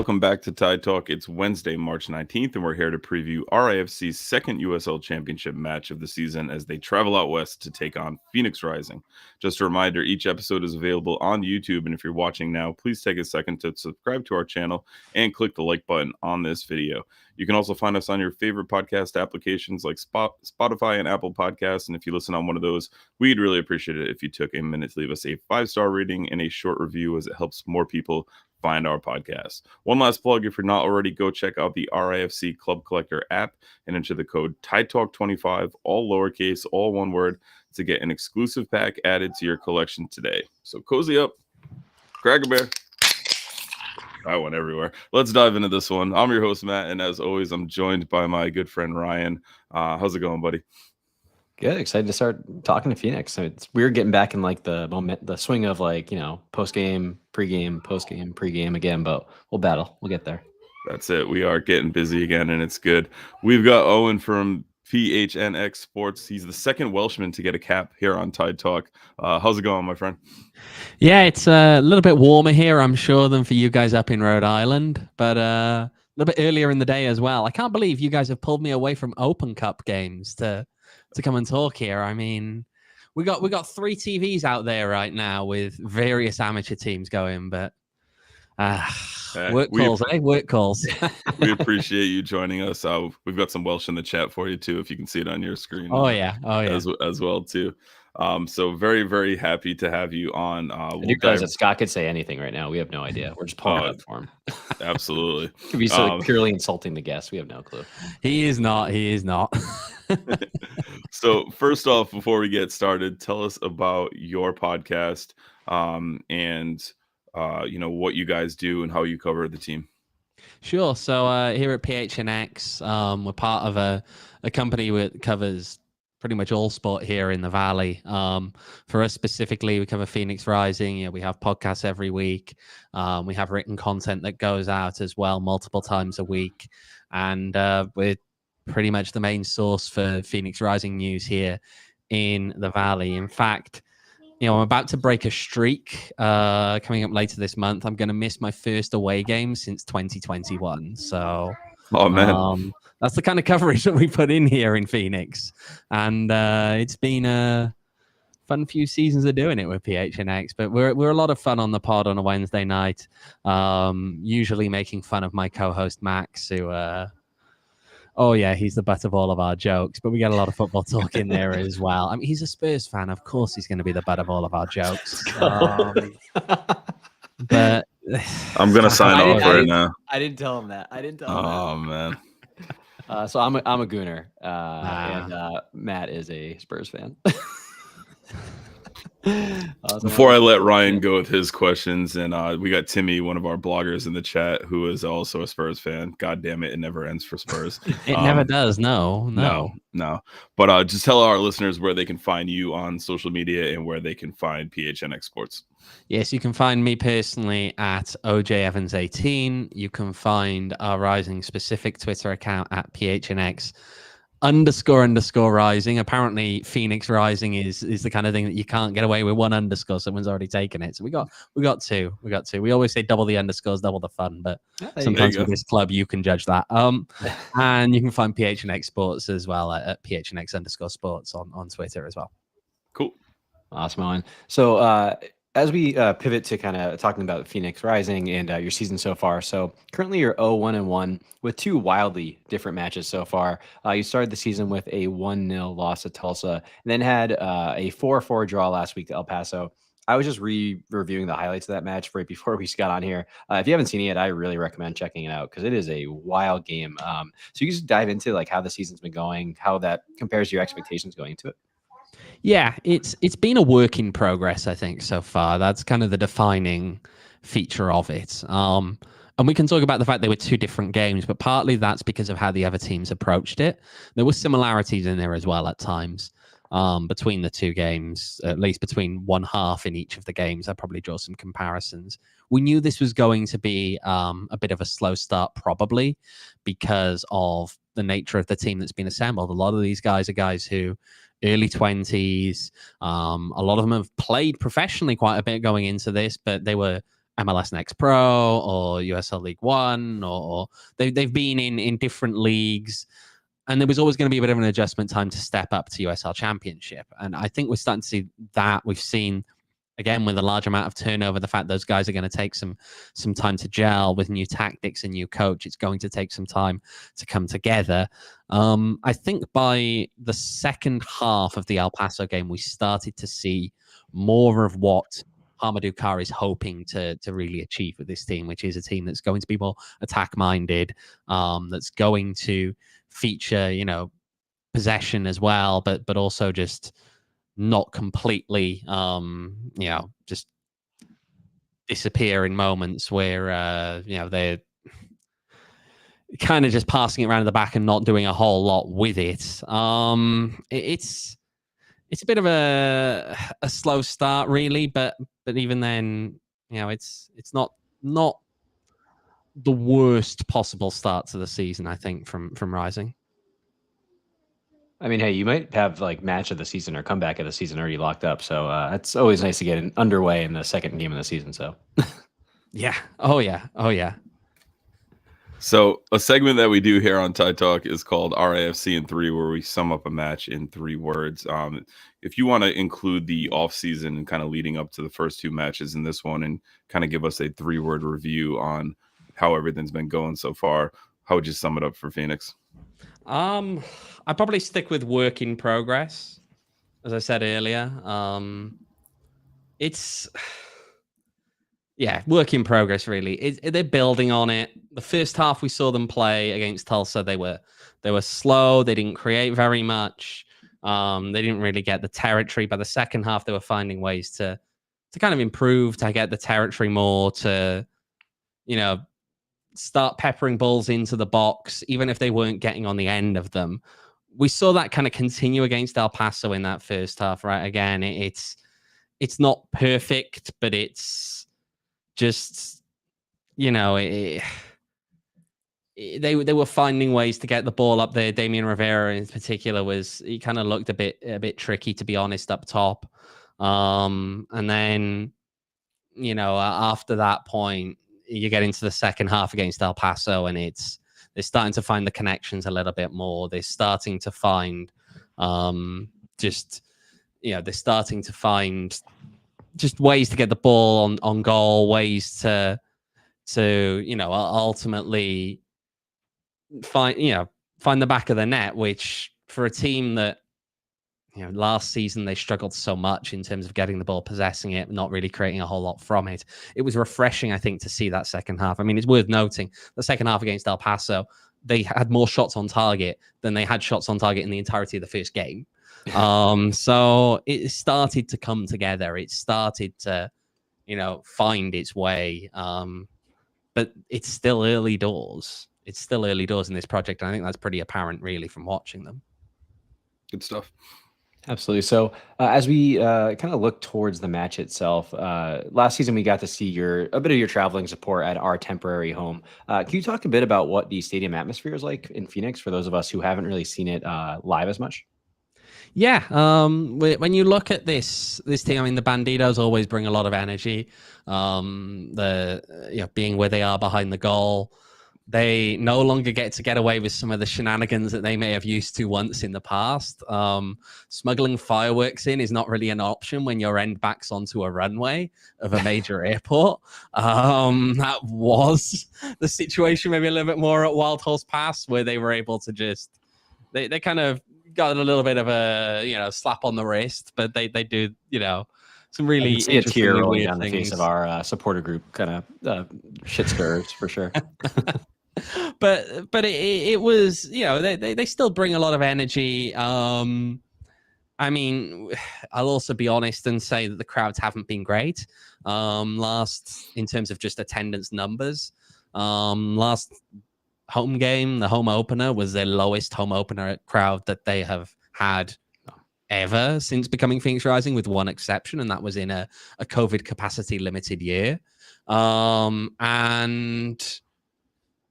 Welcome back to Tide Talk. It's Wednesday, March 19th, and we're here to preview RIFC's second USL Championship match of the season as they travel out west to take on PHNX Rising. Just a reminder, each episode is available on YouTube, and if you're watching now, please take a second to subscribe to our channel and click the like button on this video. You can also find us on your favorite podcast applications like Spotify and Apple Podcasts, and if you listen on one of those, we'd really appreciate it if you took a minute to leave us a 5-star rating and a short review, as it helps more people find our podcast. One last plug, if you're not already, go check out the RIFC Club Collector app and enter the code TIDETALK25, all lowercase, all one word, to get an exclusive pack added to your collection today. So cozy up, crack a bear. I went everywhere. Let's dive into this one. I'm your host, Matt, and as always, I'm joined by my good friend, Ryan. How's it going, buddy? Good. Excited to start talking to PHNX. So it's weird getting back in like the moment, the swing of like, post game, pregame again, but we'll battle. We'll get there. That's it. We are getting busy again, and it's good. We've got Owain from PHNX Sports. He's the second Welshman to get a cap here on Tide Talk. How's it going, my friend? Yeah, it's a little bit warmer here, I'm sure, than for you guys up in Rhode Island, but a little bit earlier in the day as well. I can't believe you guys have pulled me away from Open Cup games to come and talk here. I mean, we got 3 TVs out there right now with various amateur teams going, but work calls. We appreciate you joining us. We've got some Welsh in the chat for you too, if you can see it on your screen. Oh yeah. As well too. So very, very happy to have you on. You guys, that Scott could say anything right now. We have no idea. We're just pulling up for him. Absolutely. Could be so purely insulting the guest. We have no clue. He is not. So first off, before we get started, tell us about your podcast and what you guys do and how you cover the team. Sure. So here at PHNX, we're part of a company that covers pretty much all sport here in the Valley. For us specifically, we cover PHNX Rising. We have podcasts every week. We have written content that goes out as well multiple times a week. And we're pretty much the main source for PHNX Rising news here in the Valley. In fact, I'm about to break a streak coming up later this month. I'm going to miss my first away game since 2021. So, oh man, that's the kind of coverage that we put in here in PHNX, and it's been a fun few seasons of doing it with PHNX. But we're a lot of fun on the pod on a Wednesday night, usually making fun of my co-host Max, who. He's the butt of all of our jokes, but we get a lot of football talk in there as well. I mean, he's a Spurs fan. Of course, he's going to be the butt of all of our jokes. But I'm going to sign off right now. I didn't tell him that. Oh, man. So I'm a Gooner, and Matt is a Spurs fan. Before I let Ryan go with his questions, and we got Timmy, one of our bloggers in the chat, who is also a Spurs fan. God damn it, it never ends for Spurs. It never does. No. But just tell our listeners where they can find you on social media and where they can find PHNX Sports. Yes, you can find me personally at OJEvans18. You can find our Rising specific Twitter account at PHNX__rising. Apparently PHNX Rising is the kind of thing that you can't get away with one underscore. Someone's already taken it. So we got two. We always say double the underscores, double the fun, but sometimes with this club you can judge that. And you can find PHNX Sports as well at PHNX_sports on Twitter as well. Cool. Awesome, Owen. So as we pivot to kind of talking about PHNX Rising and your season so far, so currently you're 0-1-1 with 2 wildly different matches so far. You started the season with a 1-0 loss to Tulsa, and then had a 4-4 draw last week to El Paso. I was just reviewing the highlights of that match right before we got on here. If you haven't seen it yet, I really recommend checking it out because it is a wild game. So you can just dive into like how the season's been going, how that compares to your expectations going into it. Yeah, it's been a work in progress, I think, so far. That's kind of the defining feature of it. And we can talk about the fact they were 2 different games, but partly that's because of how the other teams approached it. There were similarities in there as well at times between the 2 games, at least between one half in each of the games. I'd probably draw some comparisons. We knew this was going to be a bit of a slow start, probably because of the nature of the team that's been assembled. A lot of these guys are guys who early 20s. A lot of them have played professionally quite a bit going into this, but they were MLS Next Pro or USL League One, or they've been in different leagues. And there was always going to be a bit of an adjustment time to step up to USL Championship. And I think we're starting to see that. We've seen, again, with a large amount of turnover, the fact those guys are going to take some time to gel with new tactics and new coach. It's going to take some time to come together. I think by the second half of the El Paso game, we started to see more of what Hamadou Carr is hoping to really achieve with this team, which is a team that's going to be more attack-minded, that's going to feature, possession as well, but also just not completely, just disappear in moments where, they're kind of just passing it around the back and not doing a whole lot with it. It's a bit of a slow start, really, but even then, it's not the worst possible start to the season, I think, from Rising. I mean, hey, you might have like match of the season or comeback of the season already locked up. So it's always nice to get underway in the second game of the season. So yeah. Oh yeah. So a segment that we do here on Tide Talk is called RIFC in 3, where we sum up a match in 3 words. If you want to include the off season and kind of leading up to the first 2 matches in this one and kind of give us a 3-word review on how everything's been going so far, how would you sum it up for Phoenix? I'd probably stick with work in progress. As I said earlier, it's work in progress, really. They're building on it. The first half we saw them play against Tulsa, they were slow. They didn't create very much. They didn't really get the territory. By the second half, they were finding ways to kind of improve, to get the territory more, to, start peppering balls into the box, even if they weren't getting on the end of them. We saw that kind of continue against El Paso in that first half, right? Again, it's not perfect, but it's just, they were finding ways to get the ball up there. Damian Rivera in particular he kind of looked a bit tricky, to be honest, up top. And then, after that point, you get into the second half against El Paso, and they're starting to find the connections a little bit more. They're starting to find they're starting to find just ways to get the ball on goal, ways to ultimately find the back of the net, which for a team that last season they struggled so much in terms of getting the ball, possessing it, not really creating a whole lot from it. It was refreshing, I think, to see that second half. I mean, it's worth noting the second half against El Paso, they had more shots on target than they had shots on target in the entirety of the first game. So it started to come together. It started to, find its way. But it's still early doors. It's still early doors in this project. And I think that's pretty apparent, really, from watching them. Good stuff. Absolutely. So as we kind of look towards the match itself, last season we got to see a bit of your traveling support at our temporary home. Can you talk a bit about what the stadium atmosphere is like in Phoenix for those of us who haven't really seen it live as much? Yeah. When you look at this team, I mean, the Bandidos always bring a lot of energy. Being where they are behind the goal, they no longer get away with some of the shenanigans that they may have used to once in the past. Smuggling fireworks in is not really an option when your end backs onto a runway of a major airport. That was the situation maybe a little bit more at Wild Horse Pass, where they were able to just they kind of got a little bit of a slap on the wrist, but they do some really see a tear rolling down things. The face of our supporter group, kind of shit stirs for sure. but it was they still bring a lot of energy. I mean, I'll also be honest and say that the crowds haven't been great in terms of just attendance numbers. Last home game, the home opener, was their lowest home opener crowd that they have had ever since becoming Phoenix Rising, with one exception, and that was in a COVID capacity limited year. And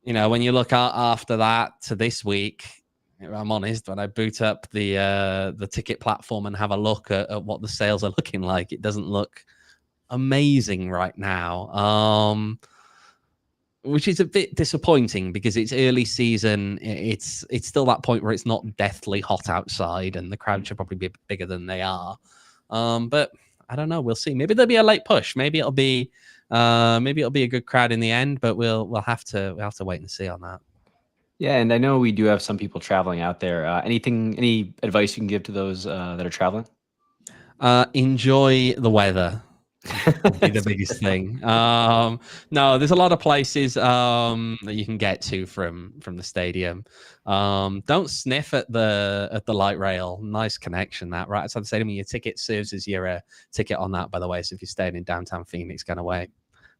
when you look at after that to this week, I'm honest, when I boot up the ticket platform and have a look at what the sales are looking like, it doesn't look amazing right now. Which is a bit disappointing because it's early season. It's still that point where it's not deathly hot outside, and the crowd should probably be bigger than they are. But I don't know. We'll see. Maybe there'll be a late push. Maybe it'll be a good crowd in the end. But we'll have to wait and see on that. Yeah, and I know we do have some people traveling out there. Any advice you can give to those that are traveling? Enjoy the weather. Be the biggest thing. No, there's a lot of places that you can get to from the stadium. Don't sniff at the light rail. Nice connection that right outside the stadium. Your ticket serves as your ticket on that, by the way. So if you're staying in downtown Phoenix, kind of way,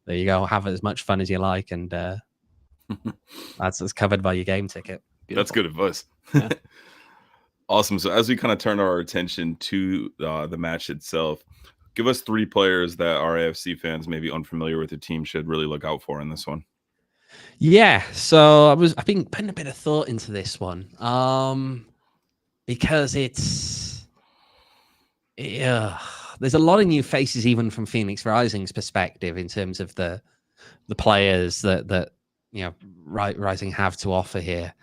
there you go. Have as much fun as you like, and that's covered by your game ticket. Beautiful. That's good advice. Yeah. Awesome. So as we kind of turn our attention to the match itself, give us 3 players that RIFC fans maybe unfamiliar with the team should really look out for in this one. Yeah, so I've been putting a bit of thought into this one, because there's a lot of new faces even from PHNX Rising's perspective in terms of the players that Rising have to offer here.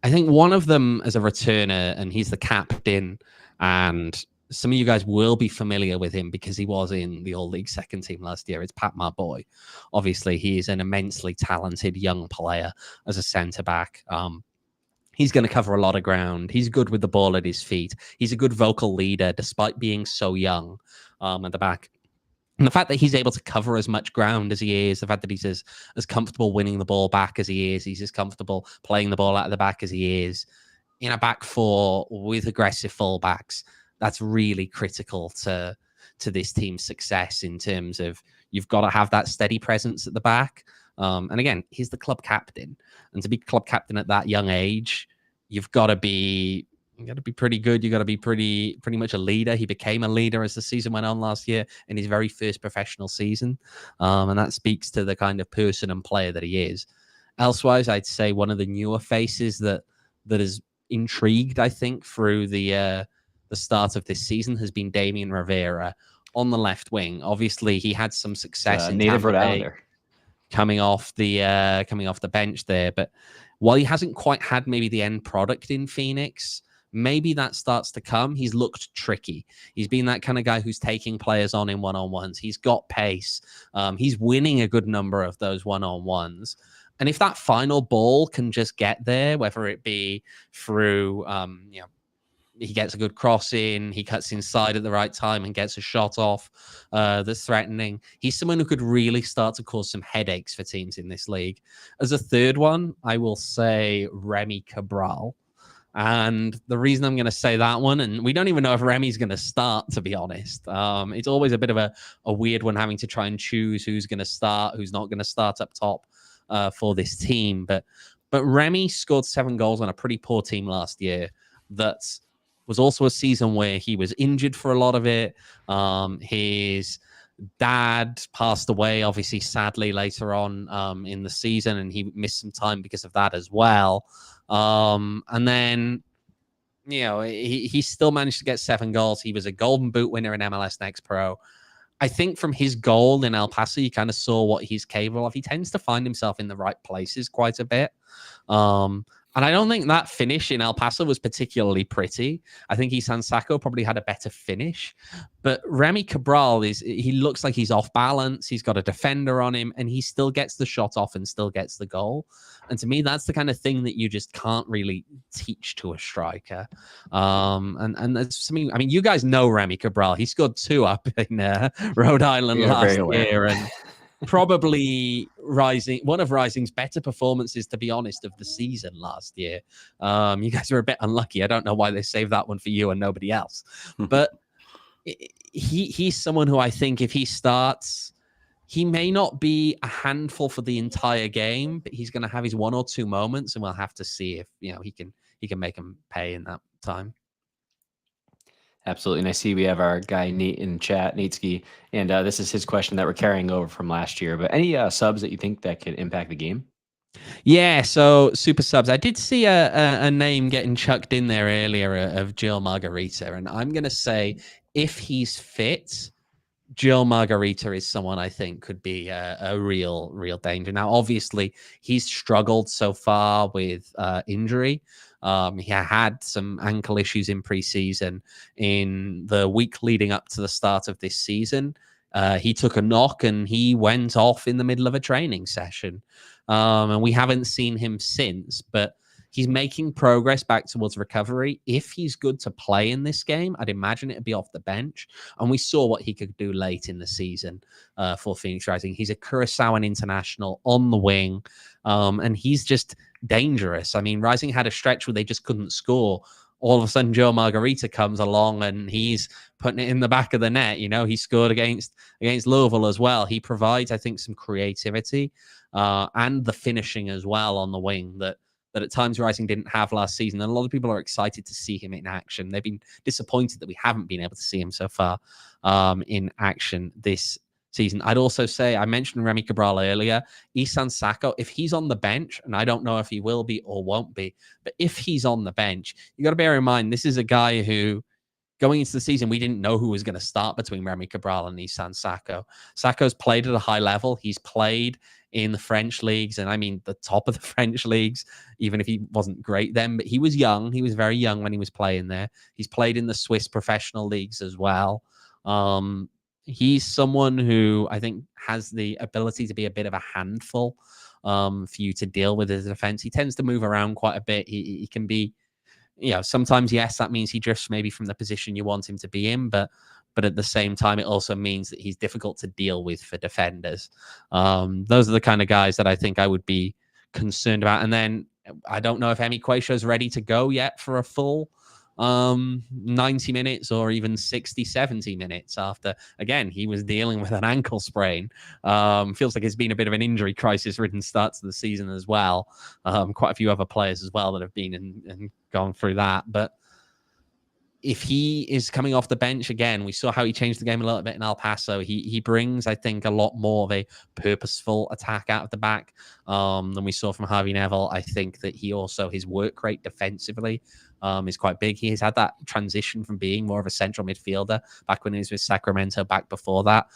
I think one of them as a returner, and he's the captain, and some of you guys will be familiar with him because he was in the All-League second team last year. It's Pat Marboy. Obviously, he is an immensely talented young player as a centre-back. He's going to cover a lot of ground. He's good with the ball at his feet. He's a good vocal leader despite being so young at the back. And the fact that he's able to cover as much ground as he is, the fact that he's as comfortable winning the ball back as he is, he's as comfortable playing the ball out of the back as he is, in a back four with aggressive fullbacks, that's really critical to this team's success in terms of you've got to have that steady presence at the back. And again, he's the club captain. And to be club captain at that young age, you've got to be pretty good. You've got to be pretty much a leader. He became a leader as the season went on last year in his very first professional season. And that speaks to the kind of person and player that he is. Elsewise, I'd say one of the newer faces that is intrigued, I think, through the start of this season has been Damian Rivera on the left wing. Obviously, he had some success in native Tampa Rhode Bay, Islander, coming off the bench there. But while he hasn't quite had maybe the end product in Phoenix, maybe that starts to come. He's looked tricky. He's been that kind of guy who's taking players on in one-on-ones. He's got pace. He's winning a good number of those one-on-ones. And if that final ball can just get there, whether it be through, he gets a good cross in, he cuts inside at the right time and gets a shot off that's threatening. He's someone who could really start to cause some headaches for teams in this league. As a third one, I will say Remy Cabral. And the reason I'm going to say that one, and we don't even know if Remy's going to start, to be honest. It's always a bit of a weird one having to try and choose who's going to start, who's not going to start up top for this team. But Remy scored 7 goals on a pretty poor team last year. That was also a season where he was injured for a lot of it. His dad passed away, obviously, sadly, later on in the season, and he missed some time because of that as well. And then, he still managed to get 7 goals. He was a Golden Boot winner in MLS Next Pro. I think from his goal in El Paso, you kind of saw what he's capable of. He tends to find himself in the right places quite a bit. And I don't think that finish in El Paso was particularly pretty. I think Isan Sacco probably had a better finish. But Remy Cabral, he looks like he's off balance. He's got a defender on him, and he still gets the shot off and still gets the goal. And to me, that's the kind of thing that you just can't really teach to a striker. And that's something, I mean, you guys know Remy Cabral. He scored 2 up in Rhode Island last year. And probably one of Rising's better performances, to be honest, of the season last year. You guys were a bit unlucky. I don't know why they saved that one for you and nobody else. But he's someone who I think if he starts, he may not be a handful for the entire game, but he's going to have his 1 or 2 moments, and we'll have to see if he can make them pay in that time. Absolutely. And I see we have our guy Nate in chat, Nateski, and this is his question that we're carrying over from last year. But any subs that you think that could impact the game? Yeah, so super subs. I did see a name getting chucked in there earlier of Jill Margarita, and I'm going to say if he's fit, Joe Margarita is someone I think could be a real danger. Now, obviously, he's struggled so far with injury. He had some ankle issues in preseason. In the week leading up to the start of this season, he took a knock and he went off in the middle of a training session. And we haven't seen him since, but he's making progress back towards recovery. If he's good to play in this game, I'd imagine it'd be off the bench. And we saw what he could do late in the season for Phoenix Rising. He's a Curaçaoan international on the wing, and he's just dangerous. I mean, Rising had a stretch where they just couldn't score. All of a sudden, Joe Margarita comes along and he's putting it in the back of the net. You know, he scored against Louisville as well. He provides, I think, some creativity and the finishing as well on the wing that at times Rising didn't have last season. And a lot of people are excited to see him in action. They've been disappointed that we haven't been able to see him so far in action this season. I'd also say, I mentioned Remy Cabral earlier, Isan Sako, if he's on the bench, and I don't know if he will be or won't be, but if he's on the bench, you got to bear in mind, this is a guy who, going into the season, we didn't know who was going to start between Remy Cabral and Isan Sako. Sako's played at a high level. He's played in the French leagues, and I mean the top of the French leagues, even if he wasn't great then, but he was young. He was very young when he was playing there. He's played in the Swiss professional leagues as well. He's someone who I think has the ability to be a bit of a handful for you to deal with as a defense. He tends to move around quite a bit. He can be, you know, sometimes, yes, that means he drifts maybe from the position you want him to be in, but at the same time, it also means that he's difficult to deal with for defenders. Those are the kind of guys that I think I would be concerned about. And then I don't know if Emi Quaisho's ready to go yet for a full 90 minutes or even 60, 70 minutes after, again, he was dealing with an ankle sprain. Feels like it's been a bit of an injury crisis ridden start to the season as well. Quite a few other players as well that have been and gone through that. But if he is coming off the bench again, we saw how he changed the game a little bit in El Paso. He brings, I think, a lot more of a purposeful attack out of the back than we saw from Harvey Neville. I think that he also, his work rate defensively is quite big. He has had that transition from being more of a central midfielder back when he was with Sacramento, back before that,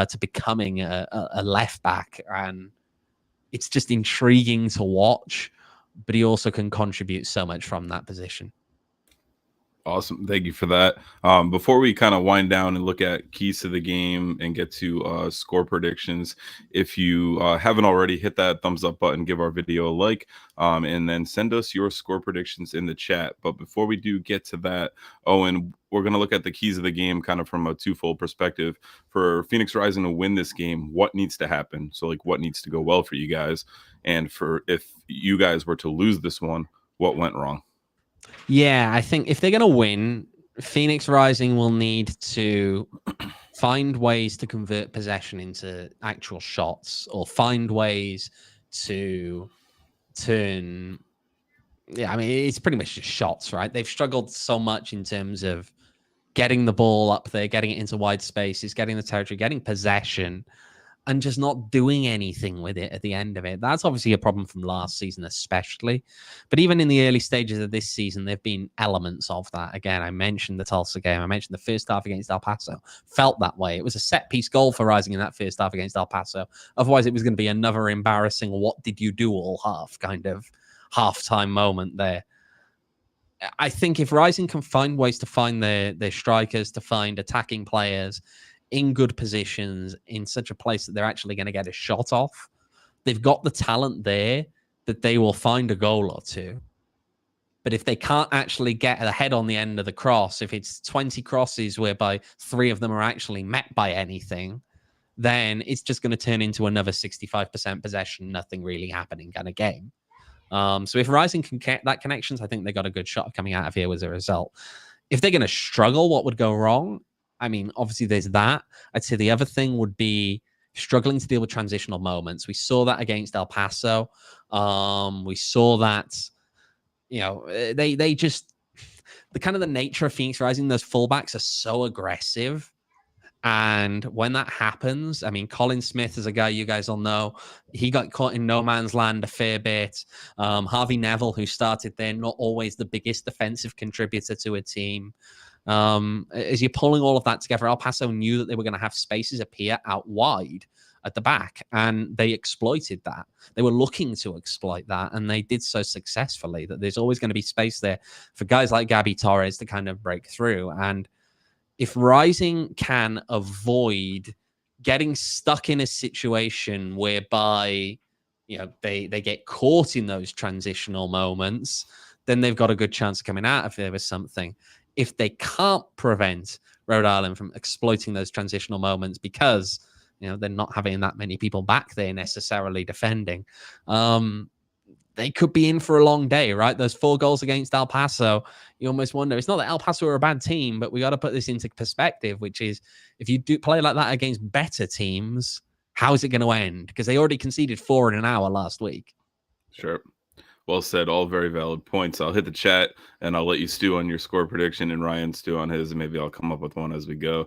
to becoming a left back. And it's just intriguing to watch, but he also can contribute so much from that position. Awesome. Thank you for that. Before we kind of wind down and look at keys to the game and get to score predictions, if you haven't already, hit that thumbs up button, give our video a like, and then send us your score predictions in the chat. But before we do get to that, Owen, we're going to look at the keys of the game kind of from a twofold perspective. For Phoenix Rising to win this game, what needs to happen? So, like, what needs to go well for you guys? And for if you guys were to lose this one, what went wrong? Yeah, I think if they're going to win, Phoenix Rising will need to find ways to convert possession into actual shots, or find ways to turn. Yeah, I mean, it's pretty much just shots, right? They've struggled so much in terms of getting the ball up there, getting it into wide spaces, getting the territory, getting possession, and just not doing anything with it at the end of it. That's obviously a problem from last season, especially. But even in the early stages of this season, there have been elements of that. Again, I mentioned the Tulsa game. I mentioned the first half against El Paso. Felt that way. It was a set-piece goal for Rising in that first half against El Paso. Otherwise, it was going to be another embarrassing, what did you do all half kind of halftime moment there. I think if Rising can find ways to find their strikers, to find attacking players in good positions, in such a place that they're actually going to get a shot off, they've got the talent there that they will find a goal or two. But if they can't actually get a head on the end of the cross, if it's 20 crosses whereby 3 of them are actually met by anything, then it's just going to turn into another 65% possession, nothing really happening kind of game. So if Rising can get that connections, I think they got a good shot of coming out of here as a result. If they're going to struggle, what would go wrong? I mean, obviously there's that. I'd say the other thing would be struggling to deal with transitional moments. We saw that against El Paso. We saw that, you know, they just, the kind of the nature of Phoenix Rising, those fullbacks are so aggressive. And when that happens, I mean, Colin Smith is a guy you guys all know. He got caught in no man's land a fair bit. Harvey Neville, who started there, not always the biggest defensive contributor to a team. As you're pulling all of that together, El Paso knew that they were going to have spaces appear out wide at the back, and they exploited that. They were looking to exploit that, and they did so successfully that there's always going to be space there for guys like Gabby Torres to kind of break through. And if Rising can avoid getting stuck in a situation whereby, you know, they get caught in those transitional moments, then they've got a good chance of coming out if there was something. If they can't prevent Rhode Island from exploiting those transitional moments because, you know, they're not having that many people back there necessarily defending, they could be in for a long day, right? Those 4 goals against El Paso, you almost wonder, it's not that El Paso are a bad team, but we got to put this into perspective, which is if you do play like that against better teams, how is it going to end? Because they already conceded 4 in an hour last week. Sure. Well said. All very valid points. I'll hit the chat and I'll let you stew on your score prediction and Ryan stew on his, and maybe I'll come up with one as we go.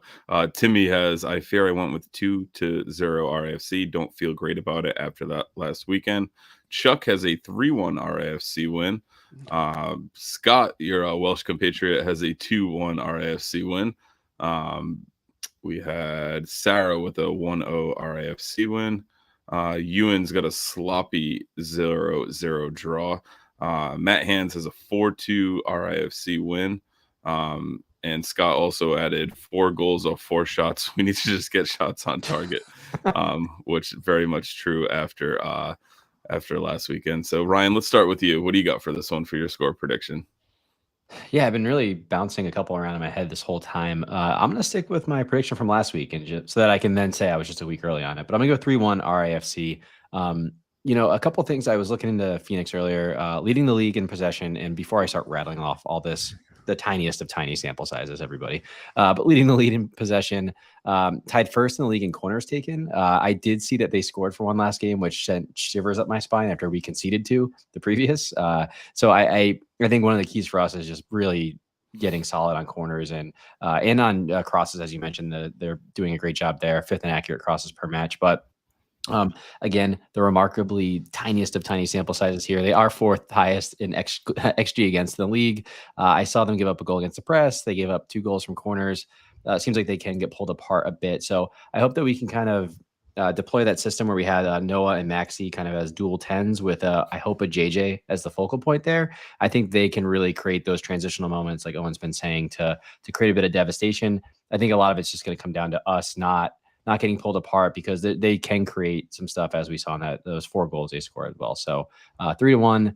Timmy has, I fear I went with 2-0 RIFC. Don't feel great about it after that last weekend. Chuck has a 3-1 RIFC win. Scott, your Welsh compatriot, has a 2-1 RIFC win. We had Sarah with a 1-0 RIFC win. Ewan's got a sloppy 0-0 draw. Matt Hands has a 4-2 RIFC win. And Scott also added 4 goals off 4 shots. We need to just get shots on target, which very much true after last weekend. So Ryan, let's start with you. What do you got for this one for your score prediction? Yeah, I've been really bouncing a couple around in my head this whole time. I'm going to stick with my prediction from last week, and just so that I can then say I was just a week early on it. But I'm going to go 3-1 RIFC. You know, a couple things. I was looking into Phoenix earlier, leading the league in possession. And before I start rattling off all this, the tiniest of tiny sample sizes, everybody, but leading the lead in possession, tied first in the league in corners taken. I did see that they scored for one last game, which sent shivers up my spine after we conceded to the previous. So I think one of the keys for us is just really getting solid on corners and on crosses, as you mentioned. They're doing a great job there, 5th in accurate crosses per match, but. Again, the remarkably tiniest of tiny sample sizes here. They are 4th highest in XG against the league. I saw them give up a goal against the press. They gave up 2 goals from corners. It seems like they can get pulled apart a bit. So I hope that we can kind of deploy that system where we had Noah and Maxi kind of as dual 10s with, I hope, a JJ as the focal point there. I think they can really create those transitional moments, like Owen's been saying, to create a bit of devastation. I think a lot of it's just going to come down to us not getting pulled apart, because they can create some stuff, as we saw in those 4 goals they scored as well. So 3-1.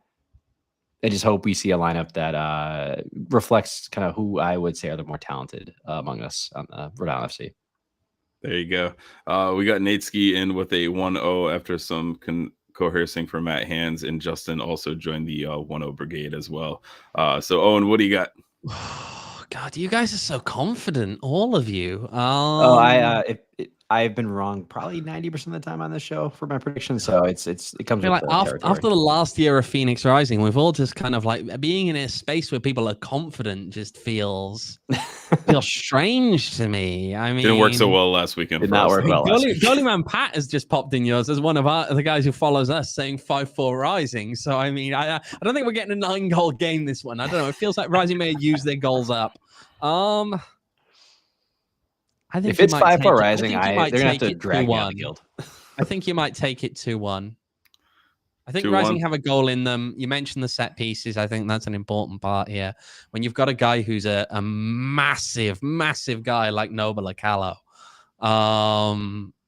I just hope we see a lineup that reflects kind of who I would say are the more talented among us on the Rhode Island FC. There you go. We got Nate Ski in with a 1-0 after some coercing for Matt Hands, and Justin also joined the 1-0 brigade as well. So Owen, what do you got? God, you guys are so confident, all of you. I've been wrong probably 90% of the time on this show for my predictions, so it comes with like after the last year of Phoenix Rising, we've all just kind of like being in a space where people are confident just feels strange to me. I mean, didn't work so well last weekend. Did not work well. Goalie Man Pat has just popped in yours as one of the guys who follows us, saying 5-4 Rising. So I mean, I don't think we're getting a 9-goal game this one. I don't know. It feels like Rising may have used their goals up. I think if it's 5-4 Rising, they're going to have to drag me out of the guild. I think you might take it 2-1. I think 2-1. Rising have a goal in them. You mentioned the set pieces. I think that's an important part here. When you've got a guy who's a massive, massive guy like Noble Acalo,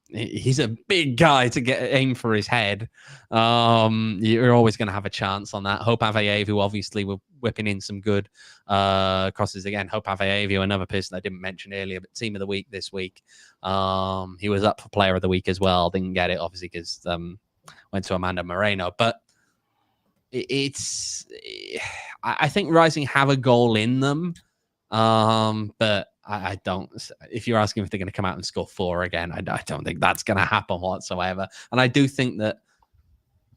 he's a big guy to aim for his head. You're always going to have a chance on that. Hope Aveyevu, obviously, we're whipping in some good crosses again. Hope Aveyevu, another person I didn't mention earlier, but team of the week this week. He was up for player of the week as well. Didn't get it, obviously, because went to Amanda Moreno. But I think Rising have a goal in them. But I don't. If you're asking if they're going to come out and score 4 again, I don't think that's going to happen whatsoever. And I do think that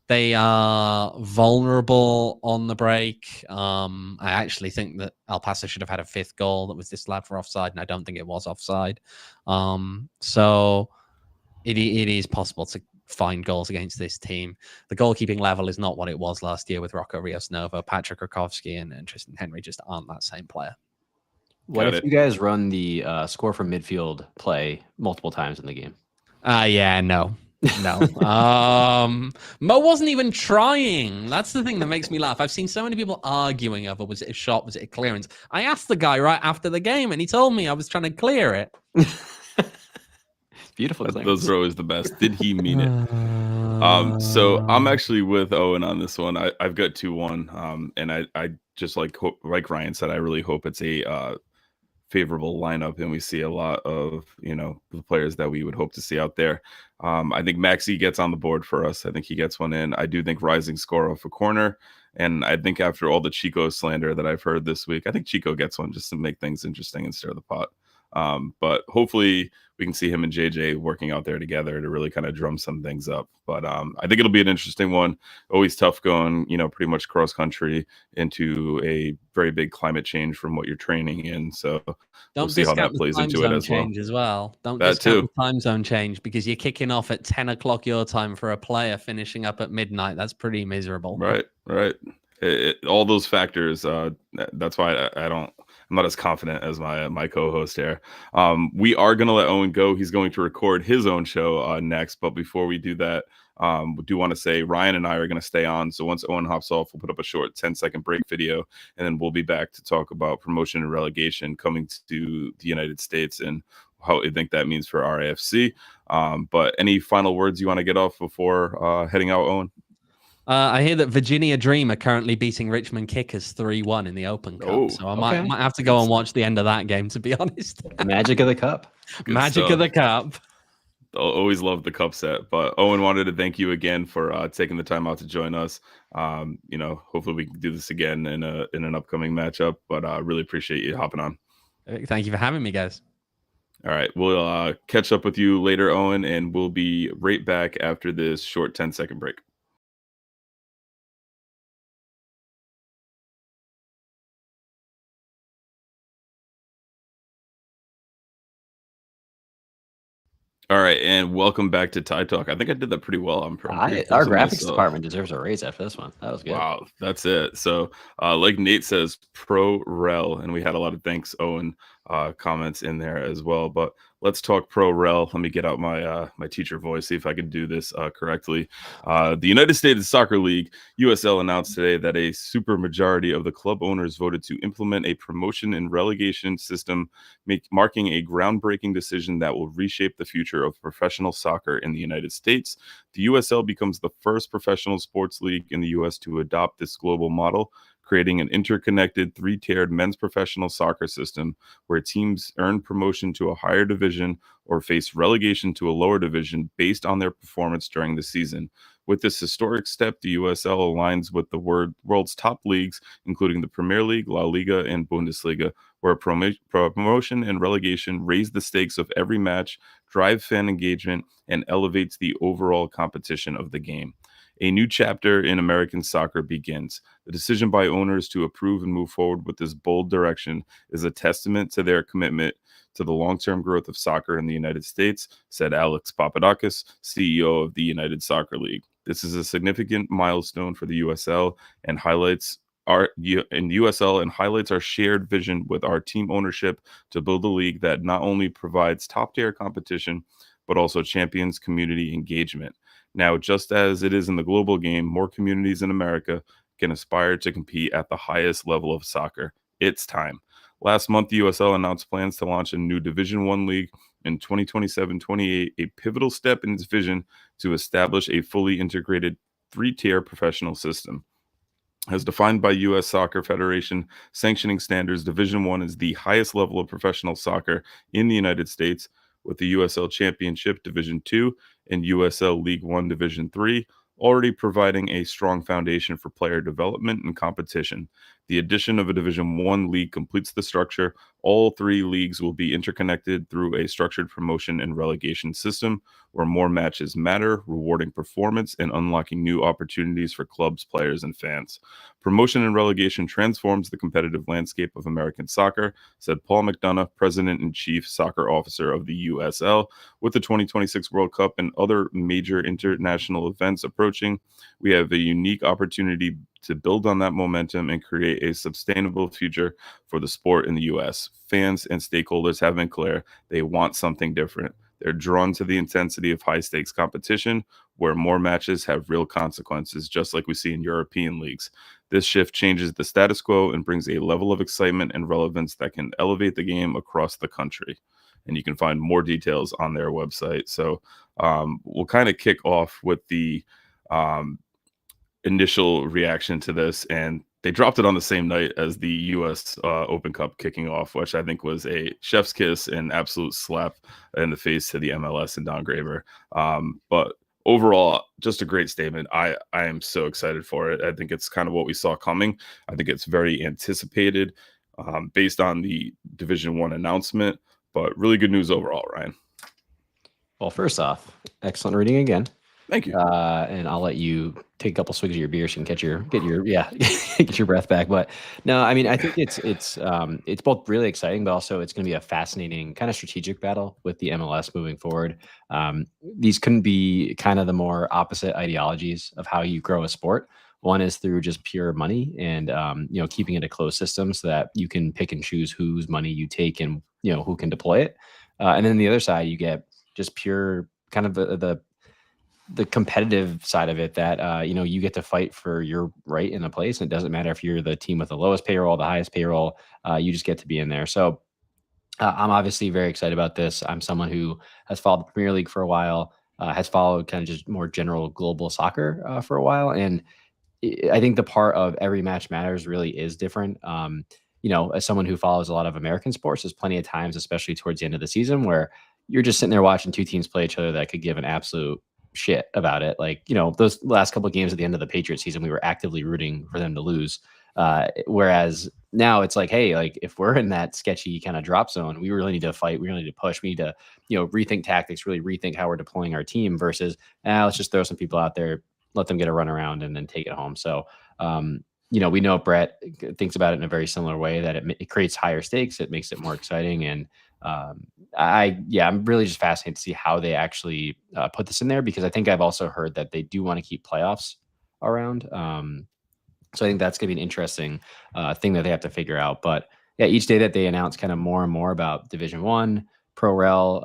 they are vulnerable on the break. I actually think that El Paso should have had a 5th goal that was disallowed for offside, and I don't think it was offside. So it is possible to find goals against this team. The goalkeeping level is not what it was last year with Rocco Rios Novo. Patrick Rakowski and Tristan Henry just aren't that same player. What Got if it. you guys run the score from midfield play multiple times in the game? Yeah, no. Mo wasn't even trying. That's the thing that makes me laugh. I've seen so many people arguing over was it a shot, was it a clearance. I asked the guy right after the game, and he told me I was trying to clear it. Beautiful Those clearance. are always the best. Did he mean it? So I'm actually with Owen on this one. I've got 2-1. And I just like Ryan said, I really hope it's a favorable lineup and we see a lot of the players that we would hope to see out there. I think Maxi gets on the board for us. I think he gets one in. I do think Rising score off a corner, and I think after all the Chico slander that I've heard this week, I think Chico gets one just to make things interesting and stir the pot. But hopefully we can see him and JJ working out there together to really kind of drum some things up. But I think it'll be an interesting one. Always tough going, pretty much cross country into a very big climate change from what you're training in. So we'll Don't see how discount that the plays time into it zone as well. change as well. Don't That discount too. the time zone change because you're kicking off at 10 o'clock your time for a player finishing up at midnight. That's pretty miserable. Right. All those factors. That's why I'm not as confident as my co-host here. We are going to let Owen go. He's going to record his own show next. But before we do that, we do want to say Ryan and I are going to stay on. So once Owen hops off, we'll put up a short 10-second break video, and then we'll be back to talk about promotion and relegation coming to the United States and how I think that means for RIFC. But any final words you want to get off before heading out, Owen? I hear that Virginia Dream are currently beating Richmond Kickers 3-1 in the Open Cup. Oh, so I okay. might have to go and watch the end of that game, to be honest. The magic of the cup. Magic stuff. of the Cup. I'll always love the cup set. But Owen wanted to thank you again for taking the time out to join us. Hopefully we can do this again in an upcoming matchup. But I really appreciate you hopping on. Thank you for having me, guys. All right. We'll catch up with you later, Owen, and we'll be right back after this short 10-second break. All right, and welcome back to Tide Talk. I think I did that pretty well. I'm pretty Our proud of graphics myself. department deserves a raise after this one. That was good. Wow, that's it. So, like Nate says, pro rel, and we had a lot of thanks Owen comments in there as well. But let's talk pro rel. Let me get out my my teacher voice, see if I can do this correctly. The United States Soccer League (USL) announced today that a super majority of the club owners voted to implement a promotion and relegation system, marking a groundbreaking decision that will reshape the future of professional soccer in the United States. The USL becomes the first professional sports league in the U.S. to adopt this global model, creating an interconnected three-tiered men's professional soccer system where teams earn promotion to a higher division or face relegation to a lower division based on their performance during the season. With this historic step, the USL aligns with the world's top leagues, including the Premier League, La Liga, and Bundesliga, where promotion and relegation raise the stakes of every match, drive fan engagement, and elevates the overall competition of the game. A new chapter in American soccer begins. The decision by owners to approve and move forward with this bold direction is a testament to their commitment to the long-term growth of soccer in the United States, said Alex Papadakis, CEO of the United Soccer League. This is a significant milestone for the USL and highlights our shared vision with our team ownership to build a league that not only provides top-tier competition, but also champions community engagement. Now, just as it is in the global game, more communities in America can aspire to compete at the highest level of soccer. It's time. Last month, the USL announced plans to launch a new Division I league in 2027-28, a pivotal step in its vision to establish a fully integrated three-tier professional system. As defined by U.S. Soccer Federation sanctioning standards, Division I is the highest level of professional soccer in the United States, with the USL Championship Division II and USL League One Division III already providing a strong foundation for player development and competition. The addition of a Division I league completes the structure. All three leagues will be interconnected through a structured promotion and relegation system where more matches matter, rewarding performance and unlocking new opportunities for clubs, players, and fans. Promotion and relegation transforms the competitive landscape of American soccer, said Paul McDonough, President and Chief Soccer Officer of the USL. With the 2026 World Cup and other major international events approaching, we have a unique opportunity to build on that momentum and create a sustainable future for the sport in the U.S. Fans and stakeholders have been clear. They want something different. They're drawn to the intensity of high-stakes competition where more matches have real consequences, just like we see in European leagues. This shift changes the status quo and brings a level of excitement and relevance that can elevate the game across the country. And you can find more details on their website. So we'll kind of kick off with the initial reaction to this, and they dropped it on the same night as the U.S. Open Cup kicking off, which I think was a chef's kiss and absolute slap in the face to the MLS and Don Graver. But overall, just a great statement. I am so excited for it. I think it's kind of what we saw coming. I think it's very anticipated based on the Division I announcement, but really good news overall, Ryan. Well, first off, excellent reading again. Thank you. And I'll let you take a couple swigs of your beer so you can get your breath back. But no, I mean, I think it's both really exciting, but also it's going to be a fascinating kind of strategic battle with the MLS moving forward. These couldn't be kind of the more opposite ideologies of how you grow a sport. One is through just pure money and keeping it a closed system so that you can pick and choose whose money you take and who can deploy it. And then the other side, you get just pure kind of the competitive side of it that you get to fight for your right in a place, and it doesn't matter if you're the team with the lowest payroll, the highest payroll, you just get to be in there. So I'm obviously very excited about this. I'm someone who has followed the Premier League for a while, has followed kind of just more general global soccer for a while, and I think the part of every match matters really is different. As someone who follows a lot of American sports, there's plenty of times, especially towards the end of the season, where you're just sitting there watching two teams play each other that could give an absolute shit about it. Like, those last couple of games at the end of the Patriots season, we were actively rooting for them to lose. Whereas now it's like, hey, like if we're in that sketchy kind of drop zone, we really need to fight. We really need to push. We need to, rethink tactics, really rethink how we're deploying our team versus, let's just throw some people out there, let them get a run around and then take it home. So, we know Brett thinks about it in a very similar way, that it creates higher stakes. It makes it more exciting. And I'm really just fascinated to see how they actually put this in there, because I think I've also heard that they do want to keep playoffs around. So I think that's going to be an interesting thing that they have to figure out. But yeah, each day that they announce kind of more and more about Division I, Pro Rel,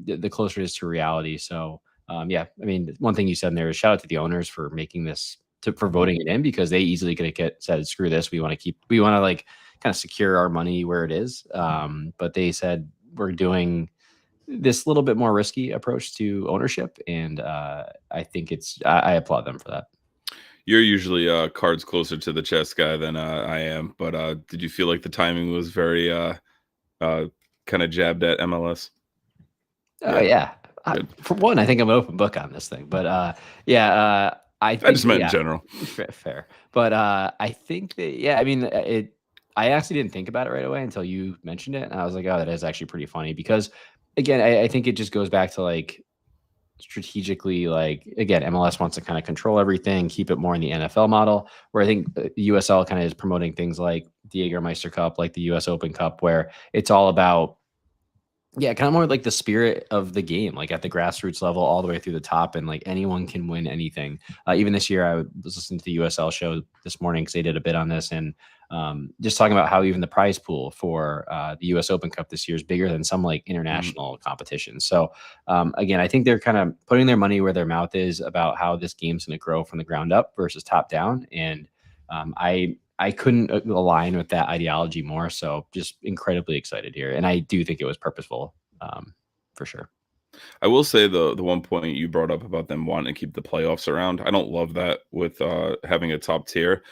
the closer it is to reality. So I mean, one thing you said in there is shout out to the owners for making this, for voting it in, because they easily could have said, screw this. We want to like kind of secure our money where it is. But they said, we're doing this little bit more risky approach to ownership. And I think I applaud them for that. You're usually cards closer to the chest guy than I am, but did you feel like the timing was very kind of jabbed at MLS? Yeah. For one, I think I'm an open book on this thing, but I just meant in general. Fair. But I think that, I mean, I actually didn't think about it right away until you mentioned it. And I was like, oh, that is actually pretty funny, because again, I think it just goes back to like strategically, like, again, MLS wants to kind of control everything, keep it more in the NFL model, where I think the USL kind of is promoting things like the Jägermeister Cup, like the US Open Cup, where it's all about, kind of more like the spirit of the game, like at the grassroots level, all the way through the top, and like anyone can win anything. Even this year, I was listening to the USL show this morning because they did a bit on this, and just talking about how even the prize pool for the US Open Cup this year is bigger than some like international competitions. So again, I think they're kind of putting their money where their mouth is about how this game's going to grow from the ground up versus top down. And I couldn't align with that ideology more. So just incredibly excited here. And I do think it was purposeful for sure. I will say the one point you brought up about them wanting to keep the playoffs around, I don't love that with having a top tier.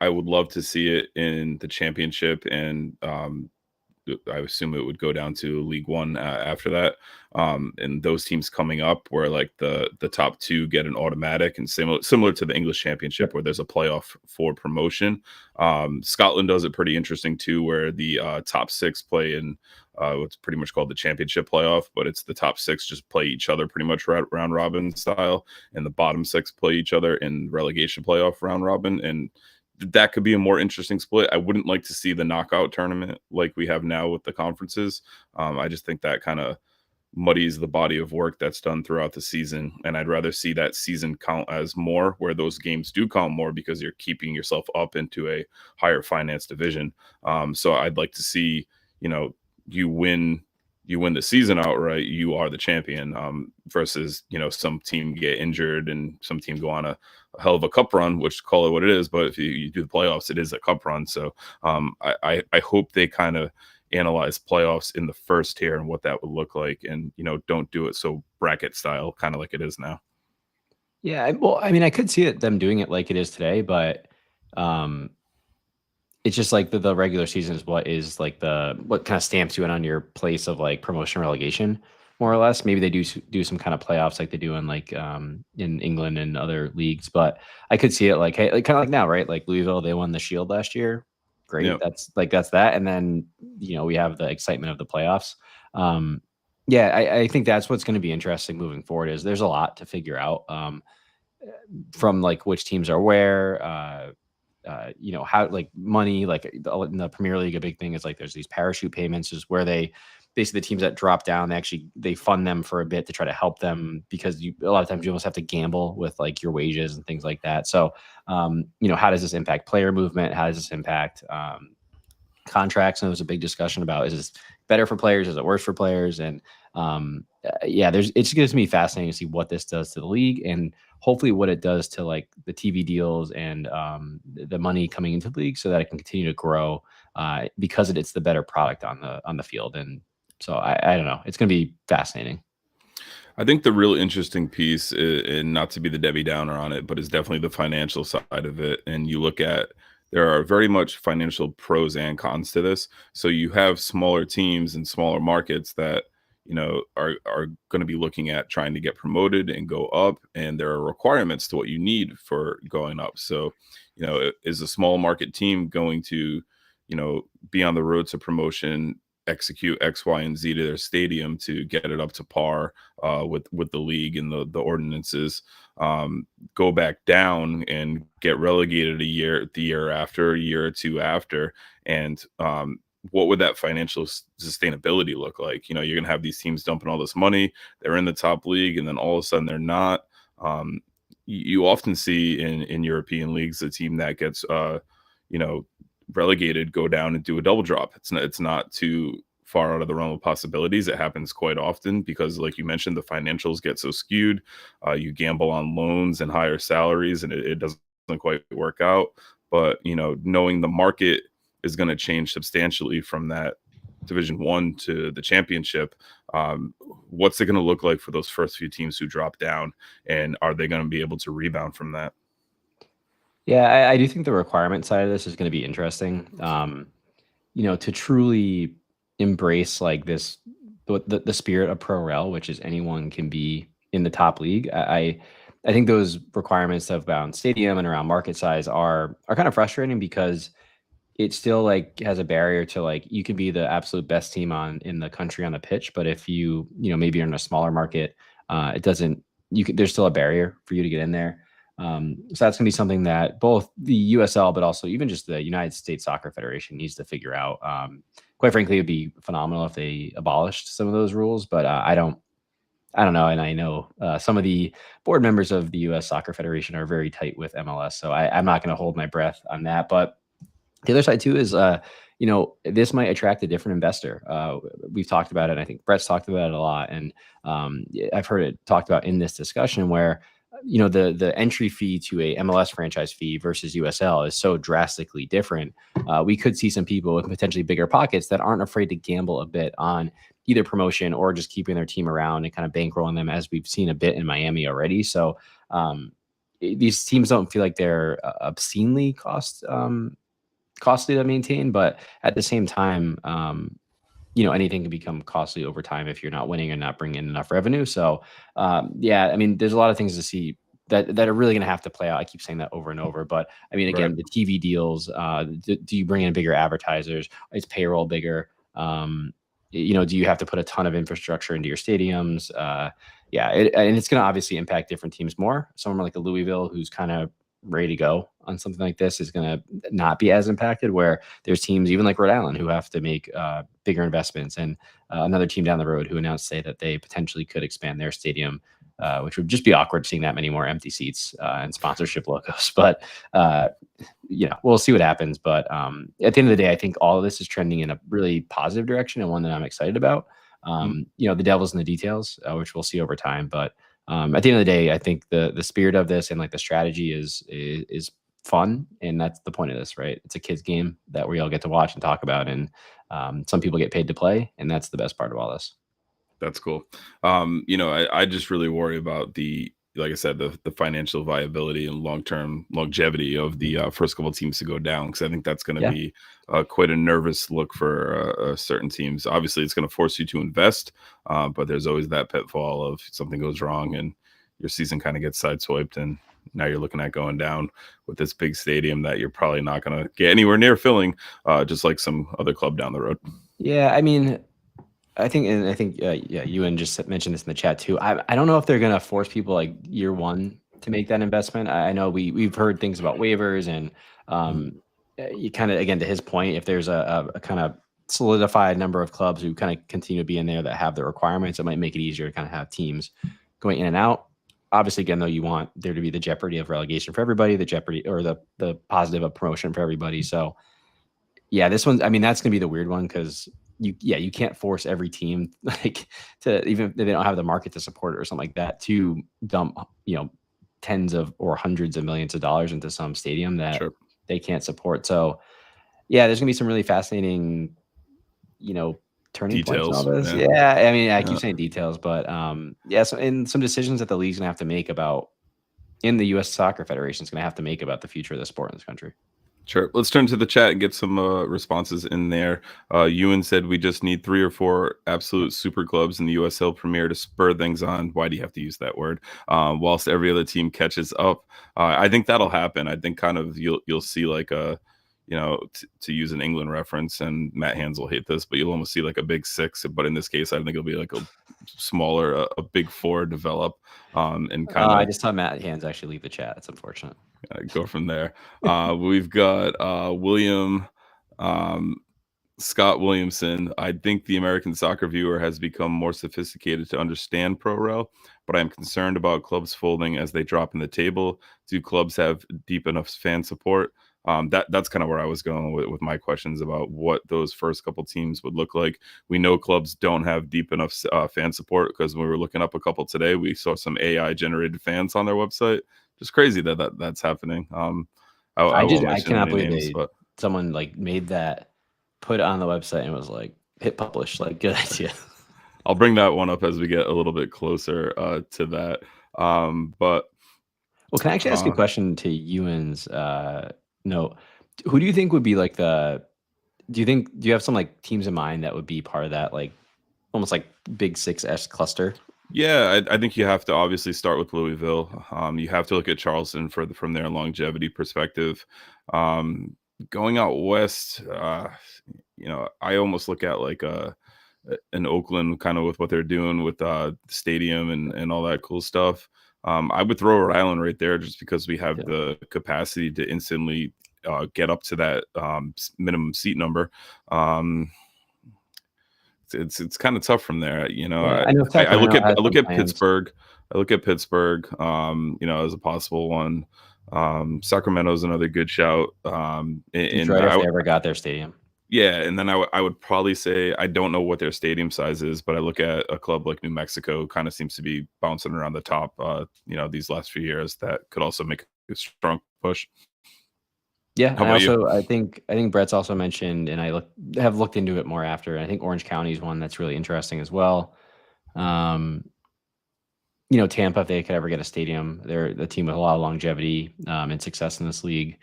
I would love to see it in the championship, and I assume it would go down to League One after that. And those teams coming up where like the top two get an automatic, and similar to the English Championship where there's a playoff for promotion. Scotland does it pretty interesting too, where the top six play in what's pretty much called the championship playoff, but it's the top six just play each other pretty much round robin style, and the bottom six play each other in relegation playoff round robin. And that could be a more interesting split. I wouldn't like to see the knockout tournament like we have now with the conferences. I just think that kind of muddies the body of work that's done throughout the season. And I'd rather see that season count as more, where those games do count more because you're keeping yourself up into a higher finance division. So I'd like to see, you win the season outright, you are the champion, versus, some team get injured and some team go on a hell of a cup run, which, call it what it is. But if you do the playoffs, it is a cup run. So I hope they kind of analyze playoffs in the first tier and what that would look like, and don't do it so bracket style, kind of like it is now. Yeah, well, I mean, I could see them doing it like it is today, but it's just like the regular season is what kind of stamps you in on your place of like promotion relegation, more or less. Maybe they do some kind of playoffs like they do in like in England and other leagues, but I could see it like, hey, like kind of like now, right? Like Louisville, they won the Shield last year. Great. Yep. That's that. And then, we have the excitement of the playoffs. Yeah, I think that's what's going to be interesting moving forward. Is there's a lot to figure out from like which teams are where, how like money, like in the Premier League, a big thing is like there's these parachute payments, is where they basically, the teams that drop down, they fund them for a bit to try to help them, because a lot of times you almost have to gamble with like your wages and things like that. So, how does this impact player movement? How does this impact contracts? And there was a big discussion about, is this better for players? Is it worse for players? And it's going to be fascinating to see what this does to the league, and hopefully what it does to like the TV deals and the money coming into the league, so that it can continue to grow because it's the better product on the field. And so I don't know, it's going to be fascinating. I think the real interesting piece, and not to be the Debbie Downer on it, but is definitely the financial side of it. And you look at, there are very much financial pros and cons to this. So you have smaller teams and smaller markets that, are going to be looking at trying to get promoted and go up, and there are requirements to what you need for going up. So, is a small market team going to, be on the road to promotion, execute X, Y, and Z to their stadium to get it up to par with the league and the ordinances, go back down and get relegated the year after, a year or two after, and what would that financial sustainability look like? You're going to have these teams dumping all this money, they're in the top league, and then all of a sudden they're not. You often see in European leagues a team that gets relegated go down and do a double drop. It's not too far out of the realm of possibilities. It happens quite often because, like you mentioned, the financials get so skewed. You gamble on loans and higher salaries, and it doesn't quite work out. But knowing the market is going to change substantially from that Division 1 to the championship, what's it going to look like for those first few teams who drop down, and are they going to be able to rebound from that? Yeah, I do think the requirement side of this is going to be interesting. To truly embrace like this, the spirit of Pro Rel, which is anyone can be in the top league. I think those requirements of around stadium and around market size are kind of frustrating, because it still like has a barrier to like, you can be the absolute best team in the country on the pitch, but if maybe you're in a smaller market, there's still a barrier for you to get in there. So that's gonna be something that both the USL, but also even just the United States Soccer Federation needs to figure out. Quite frankly, it'd be phenomenal if they abolished some of those rules, but I don't know. And I know some of the board members of the US Soccer Federation are very tight with MLS, so I'm not going to hold my breath on that. But the other side too is, this might attract a different investor. We've talked about it, and I think Brett's talked about it a lot. And I've heard it talked about in this discussion where, the entry fee to a MLS franchise fee versus USL is so drastically different. We could see some people with potentially bigger pockets that aren't afraid to gamble a bit on either promotion or just keeping their team around and kind of bankrolling them, as we've seen a bit in Miami already. So these teams don't feel like they're obscenely costly to maintain, but at the same time, anything can become costly over time if you're not winning and not bringing in enough revenue. So, there's a lot of things to see that are really going to have to play out. I keep saying that over and over, but again, right. The TV deals, do you bring in bigger advertisers? Is payroll bigger? Do you have to put a ton of infrastructure into your stadiums? And it's going to obviously impact different teams more. Someone like a Louisville, who's kind of ready to go on something like this is going to not be as impacted, where there's teams even like Rhode Island who have to make bigger investments, and another team down the road who announced today that they potentially could expand their stadium, which would just be awkward seeing that many more empty seats and sponsorship logos. But we'll see what happens. But at the end of the day, I think all of this is trending in a really positive direction, and one that I'm excited about. The devil's in the details, which we'll see over time. But at the end of the day, I think the spirit of this and like the strategy is fun, and that's the point of this, right? It's a kids game that we all get to watch and talk about, and some people get paid to play, and that's the best part of all this. That's cool. I just really worry about like I said, the financial viability and long-term longevity of the first couple of teams to go down, because I think that's going to be quite a nervous look for certain teams. Obviously, it's going to force you to invest, but there's always that pitfall of something goes wrong and your season kind of gets sideswiped, and now you're looking at going down with this big stadium that you're probably not going to get anywhere near filling, just like some other club down the road. Yeah, I mean, I think Ewan just mentioned this in the chat too. I don't know if they're going to force people like year one to make that investment. I know we've heard things about waivers, and you kind of, again, to his point, if there's a kind of solidified number of clubs who kind of continue to be in there that have the requirements, it might make it easier to kind of have teams going in and out. Obviously, again, though, you want there to be the jeopardy of relegation for everybody, the jeopardy or the positive of promotion for everybody. So yeah, this one's, I mean, that's going to be the weird one, because you can't force every team, like, to, even if they don't have the market to support it or something like that, to dump, tens of or hundreds of millions of dollars into some stadium that they can't support. So yeah, there's gonna be some really fascinating, turning Details, points in all this. Yeah. I mean, I keep saying details, but so, and some decisions that the league's gonna have to make about, in the U.S. Soccer Federation is gonna have to make about the future of the sport in this country. Sure. Let's turn to the chat and get some responses in there. Ewan said we just need 3 or 4 absolute super clubs in the USL Premier to spur things on. Why do you have to use that word? Whilst every other team catches up. I think that'll happen. I think kind of you'll see like a, to use an England reference, and Matt Hands will hate this, but you'll almost see like a big 6. But in this case, I think it'll be like a smaller, a big 4 develop. And kind of. I just saw Matt Hands actually leave the chat. It's unfortunate. Go from there. We've got William Scott Williamson. I think the American soccer viewer has become more sophisticated to understand pro rel, but I'm concerned about clubs folding as they drop in the table. Do clubs have deep enough fan support? That's kind of where I was going with my questions about what those first couple teams would look like. We know clubs don't have deep enough fan support, because when we were looking up a couple today, we saw some AI generated fans on their website. Just crazy that's happening. I cannot believe someone like made that, put it on the website, and was like, hit publish. Like, good idea. I'll bring that one up as we get a little bit closer to that. But can I actually ask a question to Ewan's note? Who do you think would be like do you have some like teams in mind that would be part of that, like almost like Big 6-esque cluster? Yeah, I think you have to obviously start with Louisville. You have to look at Charleston from their longevity perspective. Going out west, I almost look at like an Oakland, kind of with what they're doing with the stadium and all that cool stuff. I would throw Rhode Island right there, just because we have the capacity to instantly get up to that minimum seat number. It's kind of tough from there, I look at Pittsburgh. I look at Pittsburgh, as a possible one. Sacramento's another good shout. And if they ever got their stadium. Yeah, and then I would probably say, I don't know what their stadium size is, but I look at a club like New Mexico, kind of seems to be bouncing around the top, these last few years, that could also make a strong push. Yeah, I think Brett's also mentioned, and I have looked into it more after. I think Orange County is one that's really interesting as well. Tampa, if they could ever get a stadium, they're the team with a lot of longevity and success in this league.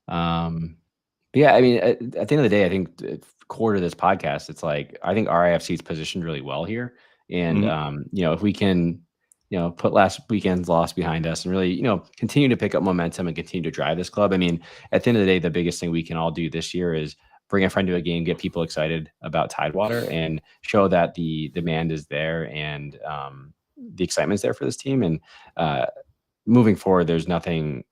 Yeah, I mean, at the end of the day, I think core to this podcast, it's like, I think RIFC is positioned really well here, and if we can, put last weekend's loss behind us and really, continue to pick up momentum and continue to drive this club. I mean, at the end of the day, the biggest thing we can all do this year is bring a friend to a game, get people excited about Tidewater, and show that the demand is there and the excitement's there for this team. And moving forward, there's nothing,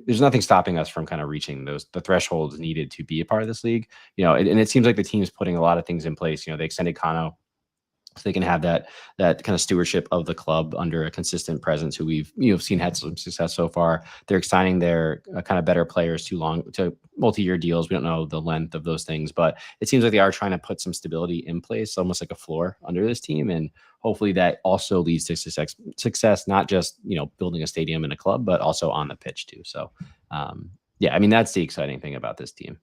there's nothing stopping us from kind of reaching the thresholds needed to be a part of this league. And it seems like the team's putting a lot of things in place. They extended Kano, so they can have that kind of stewardship of the club under a consistent presence who we've seen had some success so far. They're signing their kind of better players to multi-year deals. We don't know the length of those things, but it seems like they are trying to put some stability in place, almost like a floor under this team. And hopefully that also leads to success, not just building a stadium and a club, but also on the pitch too. So yeah, I mean, that's the exciting thing about this team.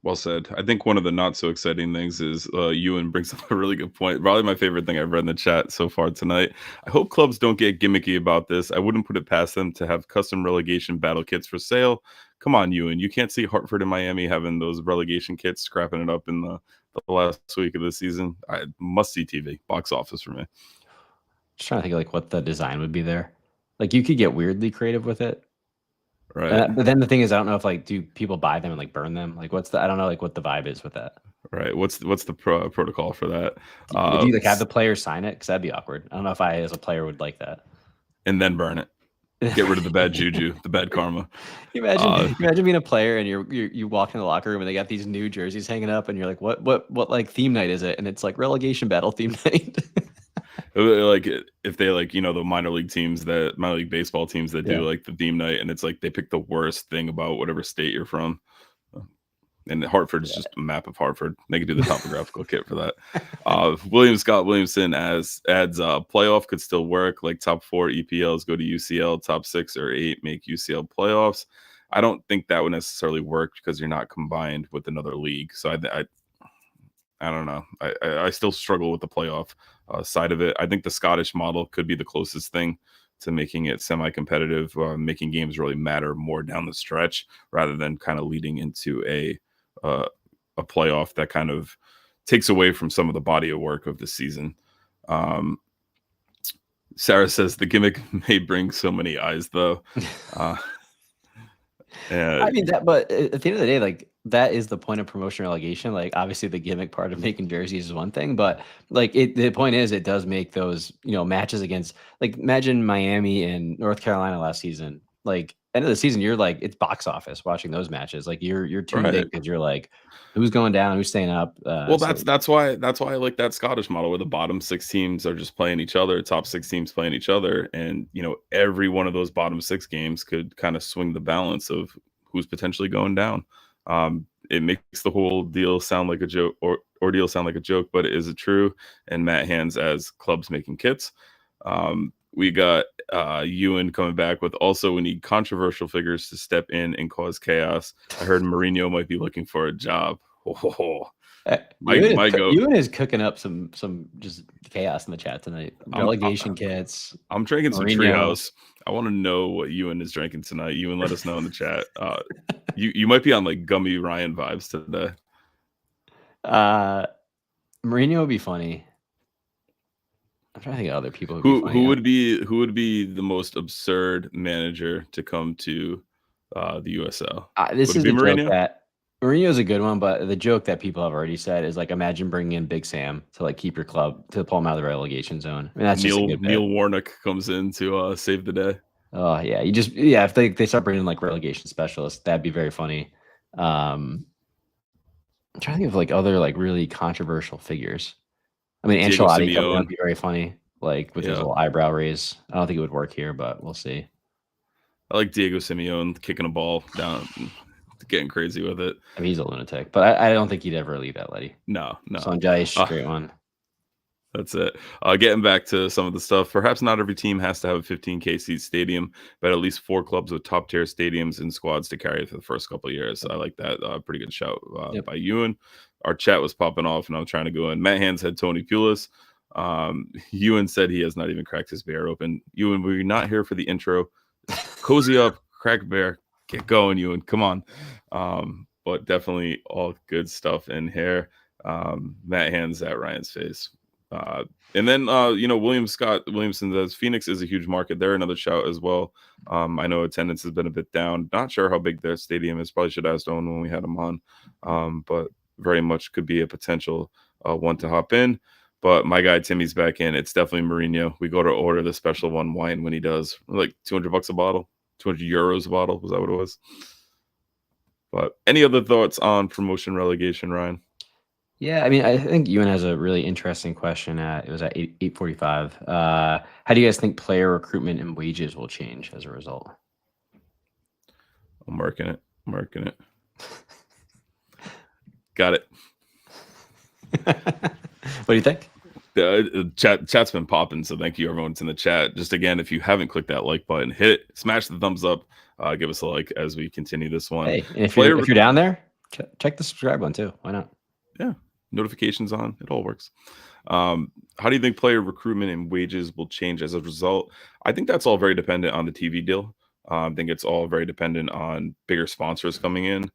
Well said. I think one of the not so exciting things is Ewan brings up a really good point. Probably my favorite thing I've read in the chat so far tonight. I hope clubs don't get gimmicky about this. I wouldn't put it past them to have custom relegation battle kits for sale. Come on, Ewan. You can't see Hartford and Miami having those relegation kits, scrapping it up in the last week of the season. I must see TV, box office for me. Just trying to think of like what the design would be there. Like you could get weirdly creative with it. Right. But then the thing is, I don't know if like, do people buy them and like burn them? Like I don't know like what the vibe is with that. Right. What's the protocol for that? Do you like have the players sign it? Because that'd be awkward. I don't know if I as a player would like that. And then burn it. Get rid of the bad juju, the bad karma. Imagine being a player and you walk in the locker room and they got these new jerseys hanging up and you're like, what like theme night is it? And it's like relegation battle theme night. Like if they like the minor league baseball teams that do like the theme night, and it's like they pick the worst thing about whatever state you're from. And Hartford is just a map of Hartford. They could do the topographical kit for that. William Scott Williamson adds playoff could still work. Like top 4 EPLs go to UCL, top 6 or 8 make UCL playoffs. I don't think that would necessarily work because you're not combined with another league. So I don't know. I still struggle with the playoff side of it. I think the Scottish model could be the closest thing to making it semi-competitive, making games really matter more down the stretch rather than kind of leading into a playoff that kind of takes away from some of the body of work of the season. Sarah says the gimmick may bring so many eyes, though. I mean that, but at the end of the day, like that is the point of promotion relegation. Like obviously the gimmick part of making jerseys is one thing, but like the point is it does make those matches against, like imagine Miami and North Carolina last season. Like end of the season, you're like it's box office watching those matches. Like you're tuned in because you're like who's going down, who's staying up. Well, that's why I like that Scottish model where the bottom 6 teams are just playing each other, top 6 teams playing each other, and every one of those bottom 6 games could kind of swing the balance of who's potentially going down. It makes the whole deal sound like a joke, or ordeal sound like a joke, but is it true? And Matt Hands as clubs making kits. We got Ewan coming back with also we need controversial figures to step in and cause chaos. I heard Mourinho might be looking for a job. Ewan is cooking up some just chaos in the chat tonight. Relegation kits. I'm drinking some Treehouse. I want to know what Ewan is drinking tonight. Ewan, let us know in the chat. You might be on like Gummy Ryan vibes today. Mourinho would be funny. I'm trying to think of other people who would be the most absurd manager to come to the USL. This is the joke that Mourinho is a good one, but the joke that people have already said is like imagine bringing in Big Sam to like keep your club to pull him out of the relegation zone. I mean, that's Neil Warnock comes in to save the day. Oh yeah, if they start bringing in like relegation specialists, that'd be very funny. I'm trying to think of like other like really controversial figures. I mean, Ancelotti would be very funny, like with his little eyebrow raise. I don't think it would work here, but we'll see. I like Diego Simeone kicking a ball down, getting crazy with it. I mean, he's a lunatic, but I don't think he'd ever leave that lady. No. Sanjay, great one. That's it. Getting back to some of the stuff, perhaps not every team has to have a 15K seat stadium, but at least 4 clubs with top tier stadiums and squads to carry it for the first couple of years. I like that. Pretty good shout by Ewan. Our chat was popping off, and I'm trying to go in. Matt Hands had Tony Pulis. Ewan said he has not even cracked his beer open. Ewan, we're not here for the intro. Cozy up, crack a beer, get going, Ewan. Come on. But definitely all good stuff in here. Matt Hands at Ryan's face. And then William Scott Williamson says Phoenix is a huge market. They're another shout as well. I know attendance has been a bit down. Not sure how big their stadium is. Probably should have asked Owen when we had him on. But very much could be a potential one to hop in. But my guy Timmy's back in. It's definitely Mourinho. We go to order the special one wine when he does, like $200 a bottle. 200 euros a bottle. Was that what it was? But any other thoughts on promotion relegation, Ryan? Yeah, I mean, I think Ewan has a really interesting question. It was at 8:45. How do you guys think player recruitment and wages will change as a result? I'm marking it. Got it. What do you think? Chat's been popping, so thank you everyone that's in the chat. Just again, if you haven't clicked that like button, hit it, smash the thumbs up, give us a like as we continue this one. Hey, and if you're down there, check the subscribe one too. Why not? Yeah, notifications on. It all works. How do you think player recruitment and wages will change as a result? I think that's all very dependent on the TV deal. I think it's all very dependent on bigger sponsors coming in.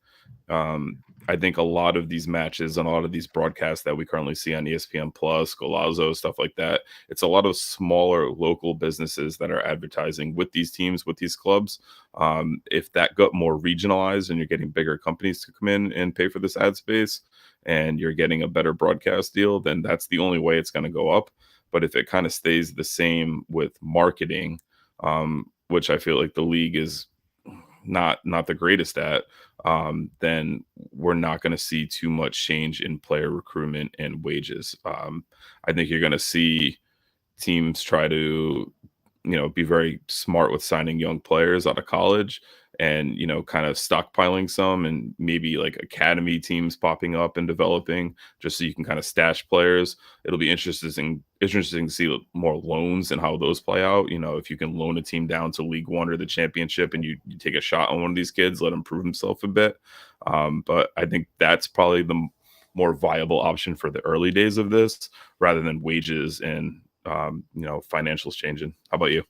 I think a lot of these matches and a lot of these broadcasts that we currently see on ESPN Plus, Golazo, stuff like that, it's a lot of smaller local businesses that are advertising with these teams, with these clubs. If that got more regionalized and you're getting bigger companies to come in and pay for this ad space and you're getting a better broadcast deal, then that's the only way it's going to go up. But if it kind of stays the same with marketing, which I feel like the league is not the greatest at, then we're not going to see too much change in player recruitment and wages. I think you're going to see teams try to, be very smart with signing young players out of college and, kind of stockpiling some and maybe like academy teams popping up and developing just so you can kind of stash players. It'll be interesting to see more loans and how those play out. If you can loan a team down to League One or the championship and you take a shot on one of these kids, let him prove himself a bit. But I think that's probably the more viable option for the early days of this rather than wages and, financials changing. How about you?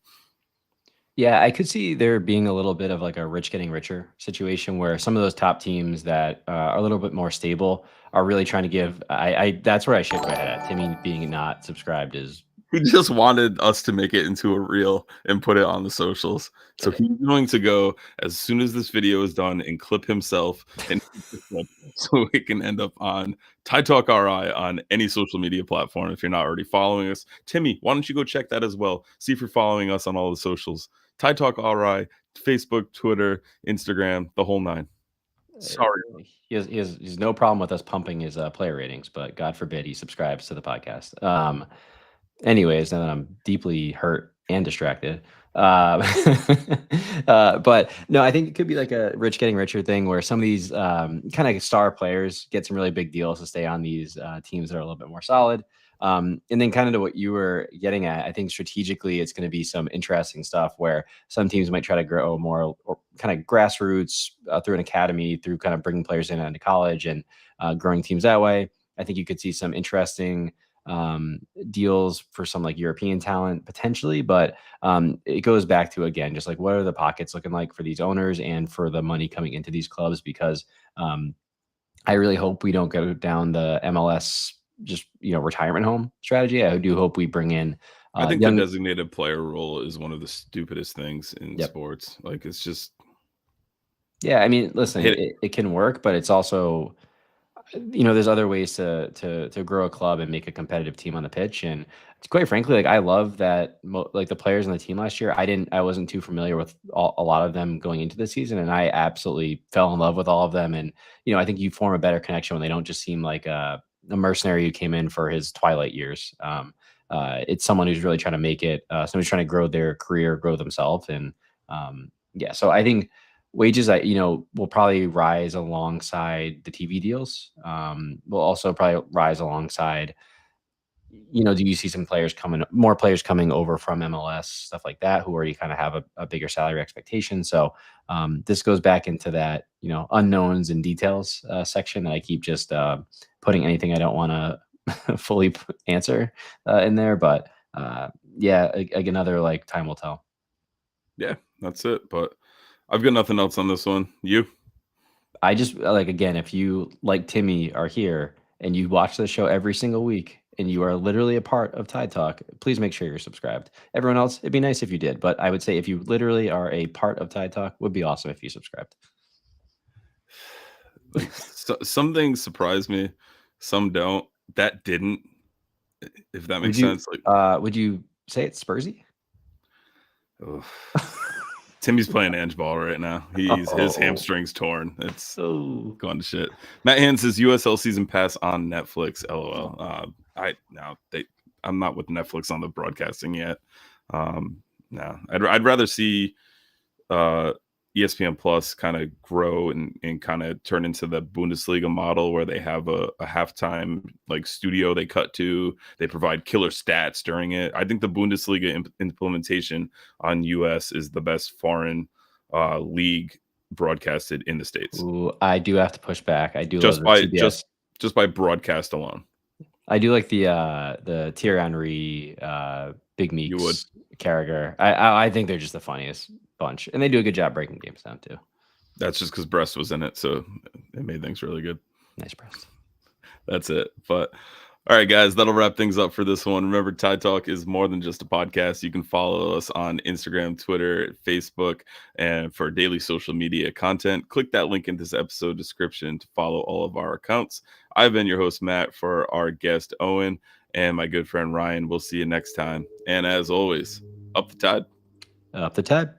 Yeah, I could see there being a little bit of like a rich getting richer situation where some of those top teams that are a little bit more stable are really trying to give. That's where I shake my head at. Timmy being not subscribed is. He just wanted us to make it into a reel and put it on the socials. So he's going to go as soon as this video is done and clip himself and so it can end up on Tide Talk RI on any social media platform if you're not already following us. Timmy, why don't you go check that as well? See if you're following us on all the socials. Tide Talk RI, Facebook, Twitter, Instagram, the whole nine. Sorry. He has no problem with us pumping his player ratings, but God forbid he subscribes to the podcast. Anyways, now that I'm deeply hurt and distracted. But no, I think it could be like a rich getting richer thing where some of these kind of star players get some really big deals to stay on these teams that are a little bit more solid. And then kind of to what you were getting at, I think strategically it's going to be some interesting stuff where some teams might try to grow more or kind of grassroots through an academy, through kind of bringing players in into college and growing teams that way. I think you could see some interesting deals for some like European talent potentially, but it goes back to, again, just like what are the pockets looking like for these owners and for the money coming into these clubs, because I really hope we don't go down the MLS just retirement home strategy. I do hope we bring in I think the designated player role is one of the stupidest things in sports. Like it's just I mean, listen, it can work, but it's also there's other ways to grow a club and make a competitive team on the pitch. And quite frankly, like I love that like the players on the team last year, I wasn't too familiar with a lot of them going into the season, and I absolutely fell in love with all of them. And I think you form a better connection when they don't just seem like a mercenary who came in for his twilight years. It's someone who's really trying to make it, somebody's trying to grow their career, grow themselves. And so I think wages will probably rise alongside the TV deals. Will also probably rise alongside, do you see some more players coming over from MLS, stuff like that, who already kind of have a bigger salary expectation. So this goes back into that, unknowns and details section that I keep just putting anything I don't want to fully answer in there. But another like time will tell. Yeah, that's it. But I've got nothing else on this one. You? I just again, if you like Timmy are here and you watch the show every single week and you are literally a part of Tide Talk, please make sure you're subscribed. Everyone else, it'd be nice if you did, but I would say if you literally are a part of Tide Talk, would be awesome if you subscribed. Like some things surprise me, some don't. That didn't, if that makes sense. Like, would you say it's Spursy? Timmy's playing Ange ball right now. His hamstring's torn. It's going to shit. Matt Hand says USL season pass on Netflix. LOL. I'm not with Netflix on the broadcasting yet. No, I'd rather see ESPN Plus kind of grow and kind of turn into the Bundesliga model where they have a halftime like studio they cut to. They provide killer stats during it. I think the Bundesliga implementation on US is the best foreign league broadcasted in the States. Ooh, I do have to push back. I do just love by CBS. just by broadcast alone. I do like the Thierry Henry, Big Meeks character. I think they're just the funniest bunch, and they do a good job breaking games down too. That's just because Brest was in it, so it made things really good. Nice Brest. That's it. But all right, guys, that'll wrap things up for this one. Remember, Tide Talk is more than just a podcast. You can follow us on Instagram, Twitter, Facebook, and for daily social media content, click that link in this episode description to follow all of our accounts. I've been your host, Matt, for our guest, Owen, and my good friend, Ryan. We'll see you next time. And as always, up the tide. Up the tide.